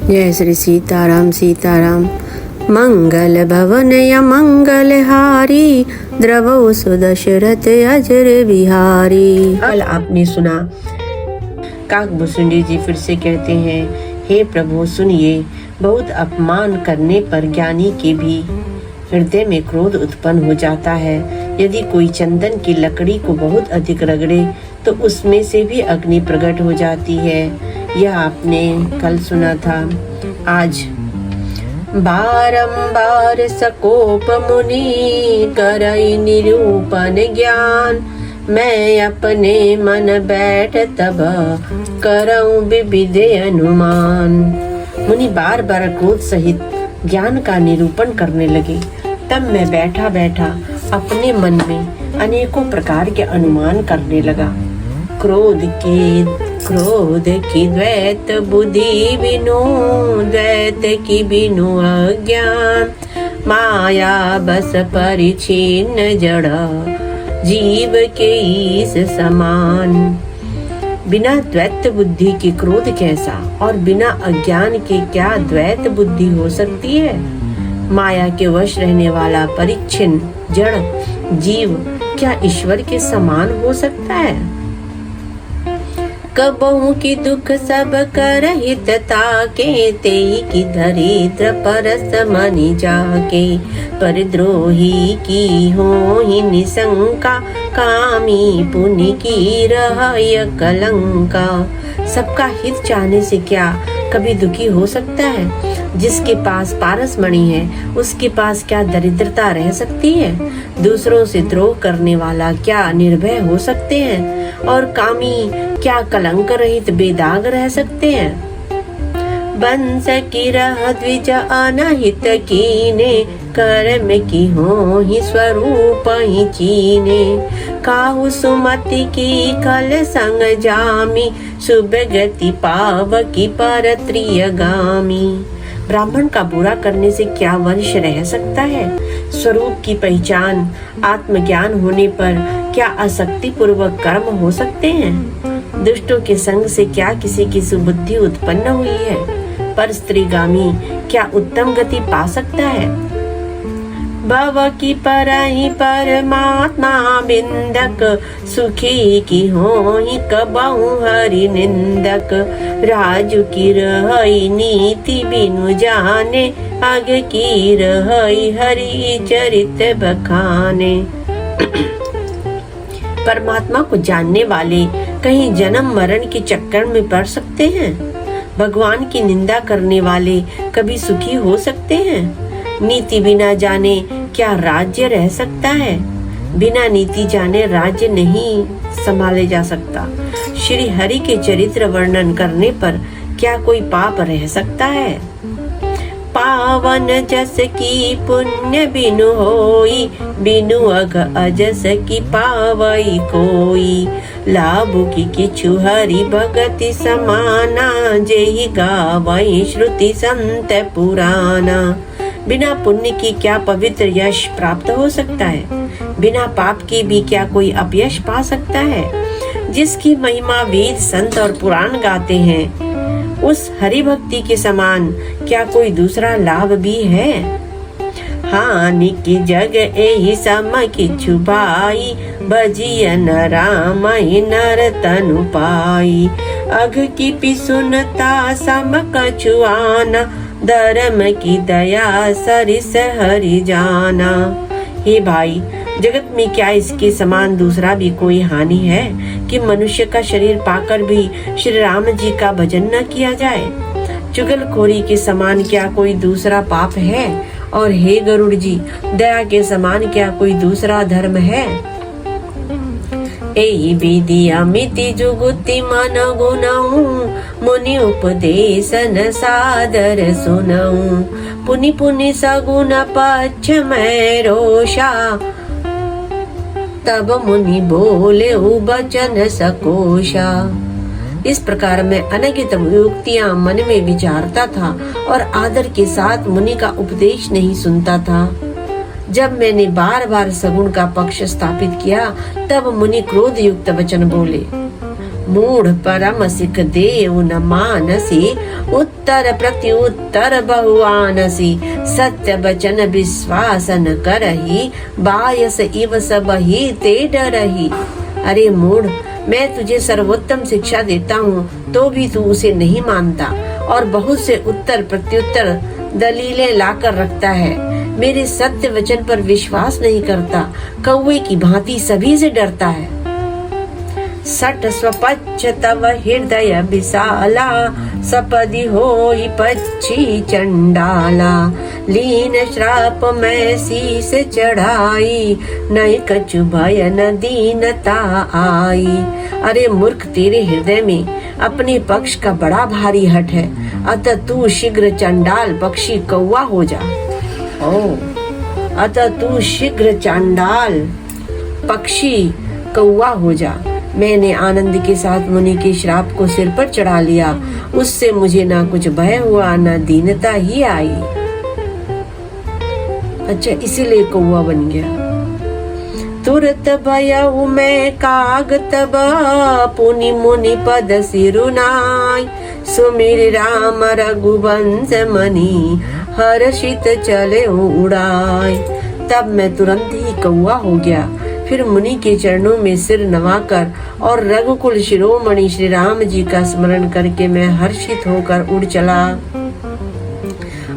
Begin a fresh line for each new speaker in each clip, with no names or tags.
जय श्री सीताराम सीताराम। मंगल भवन या मंगल हारी, द्रवो सुदशरथ अजर बिहारी। कल आपने सुना काकभूषुंडी जी फिर से कहते हैं, हे प्रभु सुनिए, बहुत अपमान करने पर ज्ञानी के भी हृदय में क्रोध उत्पन्न हो जाता है। यदि कोई चंदन की लकड़ी को बहुत अधिक रगड़े तो उसमें से भी अग्नि प्रकट हो जाती है। यह आपने कल सुना था। आज बारंबार सकोप मुनि करई निरूपण ज्ञान, मैं अपने मन बैठ तब करऊं विविध अनुमान। मुनि बार बार क्रोध सहित ज्ञान का निरूपण करने लगे। तब मैं बैठा बैठा अपने मन में अनेकों प्रकार के अनुमान करने लगा। क्रोध की द्वैत बुद्धि बिनु, द्वैत की बिनु अज्ञान, माया बस परिच्छिन्न जड़, जीव के ईस समान। बिना द्वैत बुद्धि के क्रोध कैसा, और बिना अज्ञान के क्या द्वैत बुद्धि हो सकती है। माया के वश रहने वाला परिच्छिन्न जड़ जीव क्या ईश्वर के समान हो सकता है। कबहू की दुख सब कर हित ताके, तेई की दरिद्र परस मनि जाके, परद्रोही की हो ही निशंका, कामी पुनि की रहय कलंका। सबका हित चाहने से क्या कभी दुखी हो सकता है। जिसके पास पारस मणि है उसके पास क्या दरिद्रता रह सकती है। दूसरों से द्रोह करने वाला क्या निर्भय हो सकते हैं, और कामी क्या कलंक रहित बेदाग रह सकते हैं। बंस की रह द्विज अनहित कीने, कर्म की हो ही स्वरूप ही चीने, काहु सुमति की कल संग जामी, शुभ गति पाव की पर त्रियगामी। ब्राह्मण का बुरा करने से क्या वंश रह सकता है। स्वरूप की पहचान आत्मज्ञान होने पर क्या आसक्ति पूर्वक कर्म हो सकते हैं। दुष्टों के संग से क्या किसी की सुबुद्धि उत्पन्न हुई है, पर स्त्रीगामी क्या उत्तम गति पा सकता है। भव की परहि परमात्मा बिंदक, सुखी की हो ही कबहु हरि निंदक, राजू की रहई नीति बिनु जाने, अग की रहई हरि चरित बखाने। परमात्मा को जानने वाले कहीं जन्म मरण के चक्कर में पड़ सकते हैं। भगवान की निंदा करने वाले कभी सुखी हो सकते हैं। नीति बिना जाने क्या राज्य रह सकता है। बिना नीति जाने राज्य नहीं संभाले जा सकता। श्री हरि के चरित्र वर्णन करने पर क्या कोई पाप रह सकता है। पावन जस की पुण्य बिनु होई, बिनु अघ अजस की पावई कोई, लाभ की किछु हरि भगति समाना, जेहि गावई श्रुति संत पुराना। बिना पुण्य की क्या पवित्र यश प्राप्त हो सकता है। बिना पाप के भी क्या कोई अपयश पा सकता है। जिसकी महिमा वेद संत और पुराण गाते हैं, उस हरि भक्ति के समान क्या कोई दूसरा लाभ भी है। हानि की जग एहि सम किछु भाई, भजियन राम नर तनु पाई, अघ की पिसुनता सम कछु आना, धर्म की दया सरिस हरि जाना। हे भाई, जगत में क्या इसके समान दूसरा भी कोई हानि है कि मनुष्य का शरीर पाकर भी श्री राम जी का भजन न किया जाए। चुगलखोरी के समान क्या कोई दूसरा पाप है, और हे गरुड़ जी, दया के समान क्या कोई दूसरा धर्म है। एहि विधि अमिति जुगुति मन गुनऊ, मुनि उपदेशन सादर सुनऊ, पुनि पुनि सगुन पक्ष में रोषा, तब मुनि बोले बचन सकोषा। इस प्रकार मैं अनगिनत युक्तियां मन में विचारता था और आदर के साथ मुनि का उपदेश नहीं सुनता था। जब मैंने बार बार सगुण का पक्ष स्थापित किया, तब मुनि क्रोध युक्त वचन बोले। मूढ़ परम सिख देव न मानसी, उत्तर प्रत्युत्तर बहुआनसी, सत्य वचन विश्वास न करही, बायस इव सब ही ते डरही। अरे मूढ़, मैं तुझे सर्वोत्तम शिक्षा देता हूँ तो भी तू उसे नहीं मानता और बहुत से उत्तर प्रत्युत्तर दलीलें लाकर रखता है। मेरे सत्य वचन पर विश्वास नहीं करता, कौवे की भांति सभी से डरता है। सट स्वपच्छ तव हृदय विशाला, सपदि होई पक्षी चंडाला, लीन श्राप में शीस चढ़ाई, नहीं कछु भय न दीनता आई। अरे मूर्ख, तेरे हृदय में अपने पक्ष का बड़ा भारी हठ है, अतः तू शीघ्र चंडाल पक्षी कौवा हो जा। अतः तू शीघ्र चांडाल पक्षी कौवा हो जा। मैंने आनंद के साथ मुनि के श्राप को सिर पर चढ़ा लिया, उससे मुझे ना कुछ भय हुआ न दीनता ही आई। अच्छा, इसीलिए कौवा बन गया। तुरत भयउ मैं काग तब, पुनि मुनि पद सिरुनाय, सुमिर राम रघुवंश मणि, हर्षित चले उड़ाय। तब मैं तुरंत ही कौवा हो गया, फिर मुनि के चरणों में सिर नवाकर और रघुकुल शिरोमणि श्री राम जी का स्मरण करके मैं हर्षित होकर उड़ चला।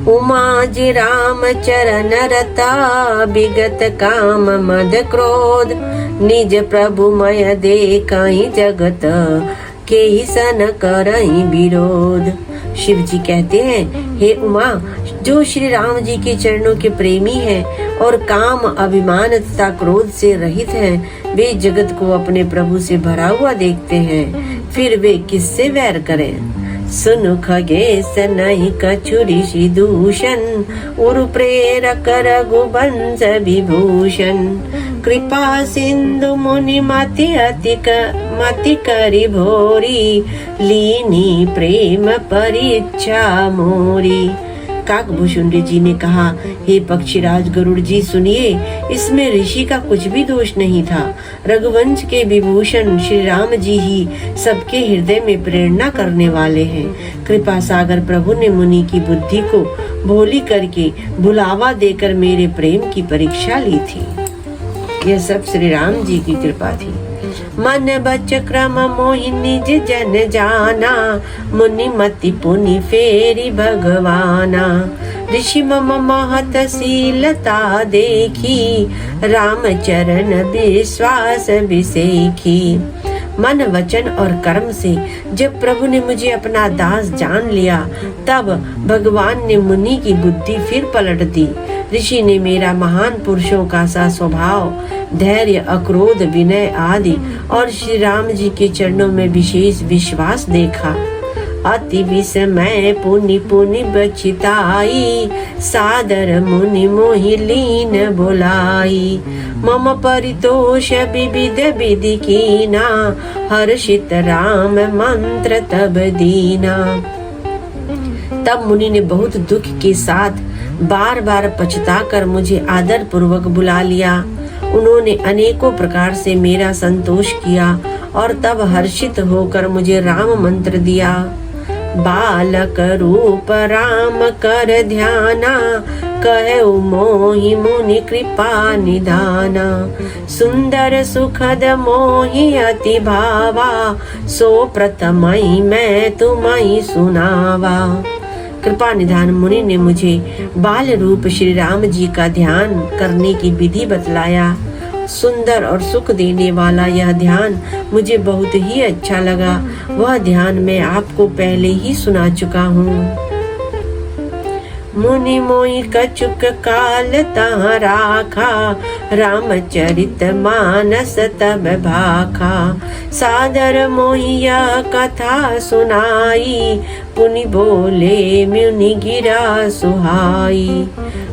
उमा जी राम चरण रता, विगत काम मद क्रोध, निज प्रभु मय देखहि जगत, के ही सन करहि विरोध। शिव जी कहते हैं, हे उमा, जो श्री राम जी के चरणों के प्रेमी हैं और काम अभिमान तथा क्रोध से रहित हैं, वे जगत को अपने प्रभु से भरा हुआ देखते हैं, फिर वे किससे वैर करें। सुनु खगेश नहीं कछु ऋषि दूषण, उरु प्रेरक रघुवंश विभूषण, कृपा सिंधु मुनि मति करि भोरी, लीनी प्रेम परीक्षा मोरी। काकभूषुंड जी ने कहा, हे पक्षीराज गरुड़ जी सुनिए, इसमें ऋषि का कुछ भी दोष नहीं था। रघुवंश के विभूषण श्री राम जी ही सबके हृदय में प्रेरणा करने वाले हैं। कृपा सागर प्रभु ने मुनि की बुद्धि को भोली करके बुलावा देकर मेरे प्रेम की परीक्षा ली थी। यह सब श्री राम जी की कृपा थी। मन बच क्रम मोहि निज जन जाना, मुनि मति पुनि फेरी भगवाना, ऋषि मम महत शीलता देखी, राम चरण विश्वास विसेखी। मन वचन और कर्म से जब प्रभु ने मुझे अपना दास जान लिया, तब भगवान ने मुनि की बुद्धि फिर पलट दी। ऋषि ने मेरा महान पुरुषों का सा स्वभाव, धैर्य, अक्रोध, विनय आदि और श्री राम जी के चरणों में विशेष विश्वास देखा। अति विस्मय पुनि पुनि बचिताई, सादर मुनि मोहि लीन बोलाई, मम परितोष विविध विधि कीना, हर्षित राम मंत्र तब दीना। तब मुनि ने बहुत दुख के साथ बार बार पछताकर मुझे आदर पूर्वक बुला लिया। उन्होंने अनेकों प्रकार से मेरा संतोष किया और तब हर्षित होकर मुझे राम मंत्र दिया। बालक रूप राम कर ध्याना, कहे मोहि मुनि कृपा निधाना, सुंदर सुखद मोहि अति भावा, सो प्रथमहि मैं तुम्हि सुनावा। कृपा निधान मुनि ने मुझे बाल रूप श्री राम जी का ध्यान करने की विधि बतलाया। सुंदर और सुख देने वाला यह ध्यान मुझे बहुत ही अच्छा लगा। वह ध्यान मैं आपको पहले ही सुना चुका हूँ। मुनि मोहि कछुक काल तहाँ राखा, रामचरित मानस तब भाखा, सादर मोहि यह कथा सुनाई, पुनि बोले मुनि गिरा सुहाई।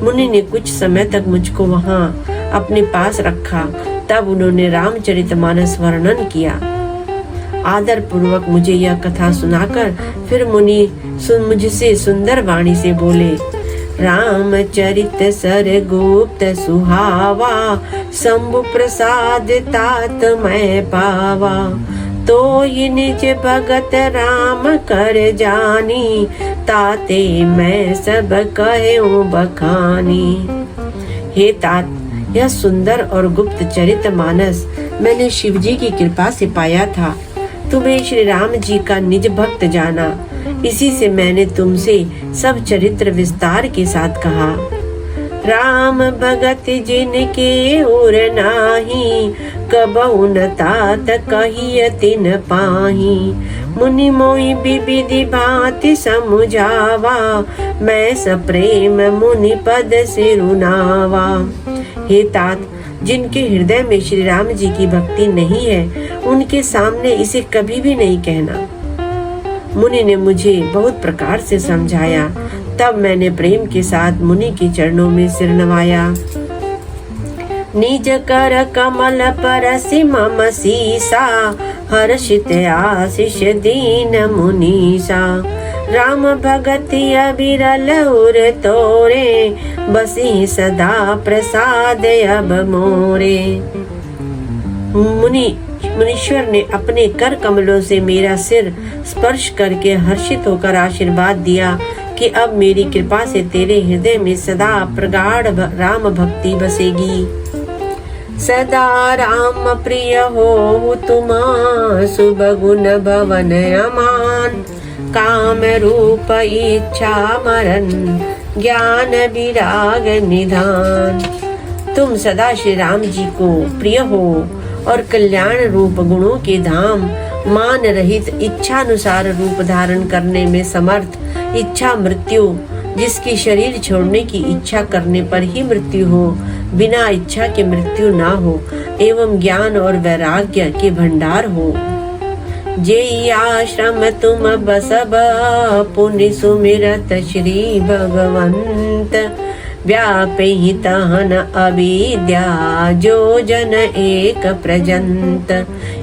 मुनि ने कुछ समय तक मुझको वहाँ अपने पास रखा। तब उन्होंने रामचरितमानस वर्णन किया। आदर पूर्वक मुझे यह कथा सुनाकर फिर मुनि मुझसे सुंदर वाणी से बोले, रामचरित सर गुप्त सुहावा, शंभु प्रसाद तात मैं पावा, तो ये निज भगत राम कर जानी, ताते मैं सब कहूं बखानी। हे तात, यह सुंदर और गुप्त चरित मानस मैंने शिवजी की कृपा से पाया था। तुम्हें श्री राम जी का निज भक्त जाना, इसी से मैंने तुमसे सब चरित्र विस्तार के साथ कहा। राम भगत जिनके और नाही, कबहु न तात कहिय तिन पाही। मुनि मोहि विविधि भांति समुझावा, मैं सप्रेम मुनि पद सिरुनावा। हे तात, जिनके हृदय में श्री राम जी की भक्ति नहीं है, उनके सामने इसे कभी भी नहीं कहना। मुनि ने मुझे बहुत प्रकार से समझाया, तब मैंने प्रेम के साथ मुनि के चरणों में सिर नवाया। निज कर कमल परसि मम सीसा, हर्षित आशीष दीन मुनीसा। राम भगति अविरल उर तोरे, बसी सदा प्रसाद अब मोरे। मुनीश्वर ने अपने कर कमलों से मेरा सिर स्पर्श करके हर्षित होकर आशीर्वाद दिया कि अब मेरी कृपा से तेरे हृदय में सदा प्रगाढ़ राम भक्ति बसेगी। सदा राम प्रिय हो तुम, शुभ गुण भवन अमान। काम रूप इच्छा मरण, ज्ञान विराग निधान। तुम सदा श्री राम जी को प्रिय हो और कल्याण रूप गुणों के धाम, मान रहित इच्छानुसार रूप धारण करने में समर्थ, इच्छा मृत्यु, जिसकी शरीर छोड़ने की इच्छा करने पर ही मृत्यु हो, बिना इच्छा के मृत्यु ना हो, एवं ज्ञान और वैराग्य के भंडार हो। जे आश्रम तुम बसब, पुण्य सुमिरत श्री भगवंत। व्यापी तहन अविद्या, जो जन एक प्रजंत।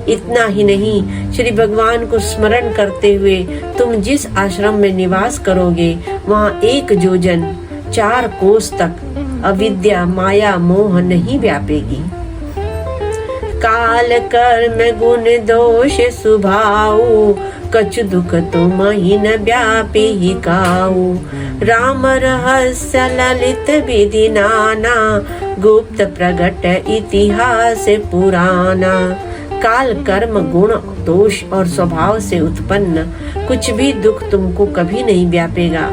इतना ही नहीं, श्री भगवान को स्मरण करते हुए तुम जिस आश्रम में निवास करोगे, वहाँ एक जोजन 4 कोस तक अविद्या माया मोह नहीं व्यापेगी। काल कर्म गुण दोष सुभाऊ, कछु दुख तुम ही न व्यापी ही काऊ। राम रहस्य ललित विधि नाना, गुप्त प्रगट इतिहास पुराना। काल कर्म गुण दोष और स्वभाव से उत्पन्न कुछ भी दुख तुमको कभी नहीं व्यापेगा।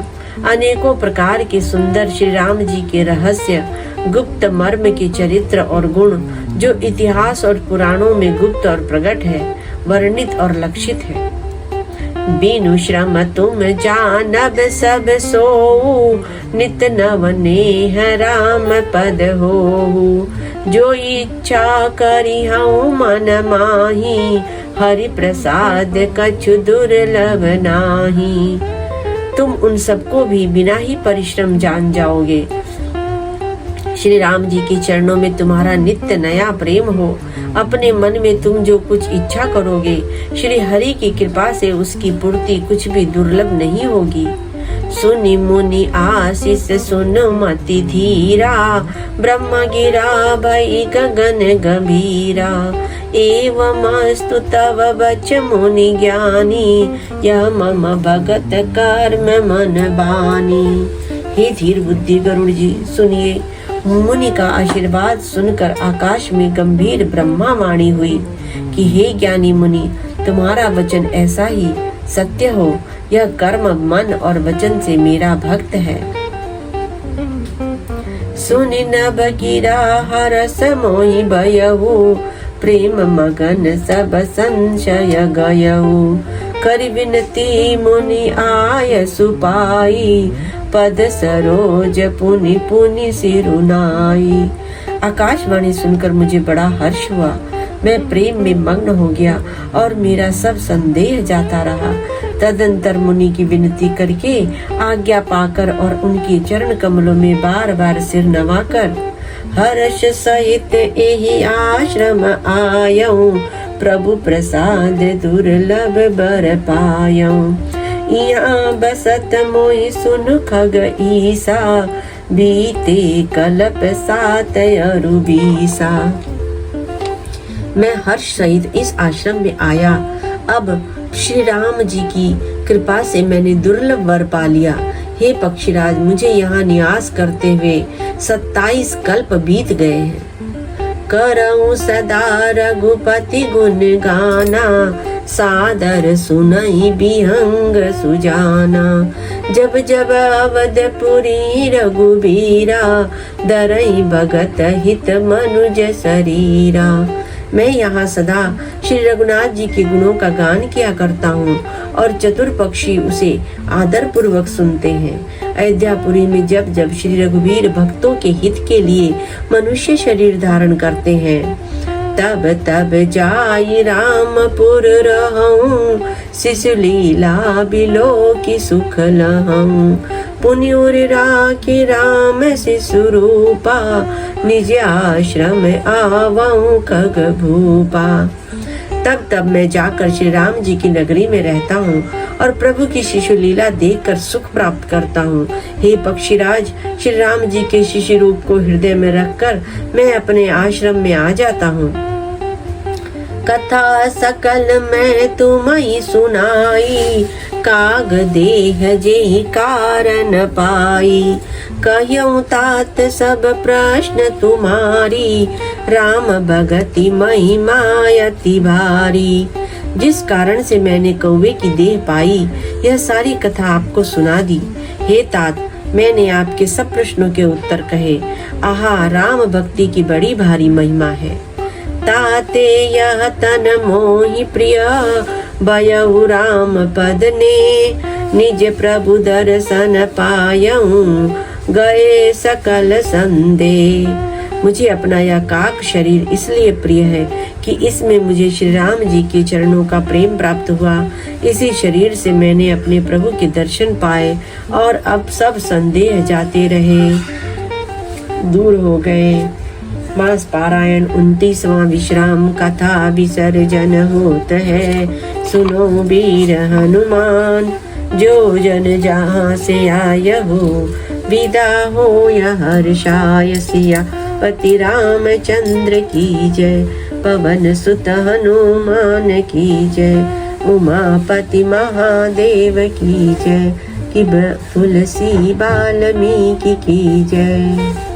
अनेकों प्रकार के सुंदर श्री राम जी के रहस्य, गुप्त मर्म के चरित्र और गुण, जो इतिहास और पुराणों में गुप्त और प्रकट है, वर्णित और लक्षित है। बिनु श्रम तुम जानब सब सोऊ, नित नव नेह राम पद होऊ। जो इच्छा करी हूँ मन माही, हरि प्रसाद कछु दुर्लभ नाही। तुम उन सबको भी बिना ही परिश्रम जान जाओगे। श्री राम जी के चरणों में तुम्हारा नित्य नया प्रेम हो। अपने मन में तुम जो कुछ इच्छा करोगे, श्री हरि की कृपा से उसकी पूर्ति कुछ भी दुर्लभ नहीं होगी। सुनि मुनि आशीष सुन मति धीरा, ब्रह्म गिरा भई गगन गंभीरा। एवमस्तु तव बच मुनि ज्ञानी, यह मम भगत कर्म मन बानी। हे धीर बुद्धि गरुड़ जी, सुनिए। मुनि का आशीर्वाद सुनकर आकाश में गंभीर ब्रह्मा वाणी हुई कि हे ज्ञानी मुनि, तुम्हारा वचन ऐसा ही सत्य हो। यह कर्म मन और वचन से मेरा भक्त है। सुनि नभ गिरा हरस मोहि भयहु, प्रेम मगन सब संशय गयहु। कर विनती मुनि आय सुपाई, पद सरोज पुनि पुनि सिरुनाई। आकाशवाणी सुनकर मुझे बड़ा हर्ष हुआ। मैं प्रेम में मग्न हो गया और मेरा सब संदेह जाता रहा। तदंतर मुनि की विनती करके आज्ञा पाकर और उनके चरण कमलों में बार बार सिर नवाकर हर्ष सहित एहि आश्रम आयऊ, प्रभु प्रसाद दुर्लभ बर पायऊ। यहाँ बसत मोहि सुन खग ईसा, बीते कल्प 7 अरु 20। मैं हर्ष सहित इस आश्रम में आया अब श्री राम जी की कृपा से मैंने दुर्लभ वर पा लिया। हे पक्षीराज, मुझे यहाँ निवास करते हुए 27 कल्प बीत गए हैं। करऊं सदा रघुपति गुण गाना, सादर सुनई बिहंग सुजाना। जब जब अवधपुरी रघुबीरा, दरई भगत हित मनुज शरीरा। मैं यहाँ सदा श्री रघुनाथ जी के गुणों का गान किया करता हूँ और चतुर पक्षी उसे आदर पूर्वक सुनते हैं। अयोध्यापुरी में जब जब श्री रघुवीर भक्तों के हित के लिए मनुष्य शरीर धारण करते हैं, तब तब जाई रामपुर रहूं, शिशु लीला बिलो की सुख लहूं। पुण्युर राखी राम शिशु रूपा, निज आश्रम आवऊं खग भूपा। तब तब मैं जाकर श्री राम जी की नगरी में रहता हूँ और प्रभु की शिशु लीला देखकर सुख प्राप्त करता हूँ। हे पक्षीराज, श्री राम जी के शिशु रूप को हृदय में रखकर मैं अपने आश्रम में आ जाता हूँ। कथा सकल मैं तुम्हें सुनाई, काग देह जेहि कारण पाई। कहूँ तात सब प्रश्न तुम्हारी, राम भगति महिमा अति भारी। जिस कारण से मैंने कौवे की देह पाई, यह सारी कथा आपको सुना दी। हे तात, मैंने आपके सब प्रश्नों के उत्तर कहे। आहा, राम भक्ति की बड़ी भारी महिमा है। ताते यह तन मोहि प्रिय, भयउ राम पद ने। निज प्रभु दर्शन पायऊं, गए सकल संदेह। मुझे अपना यह काक शरीर इसलिए प्रिय है कि इसमें मुझे श्री राम जी के चरणों का प्रेम प्राप्त हुआ। इसी शरीर से मैंने अपने प्रभु के दर्शन पाए और अब सब संदेह जाते रहे, दूर हो गए। मास पारायण 29वां विश्राम। कथा विसर्जन होत है, सुनो वीर हनुमान। जो जन जहाँ से आय हो, विदा हो यह हर्षाय। सिया पति रामचंद्र की जय, पवन सुत हनुमान की जय। उमापति महादेव की जय, कि तुलसी बाल्मीकि की जय।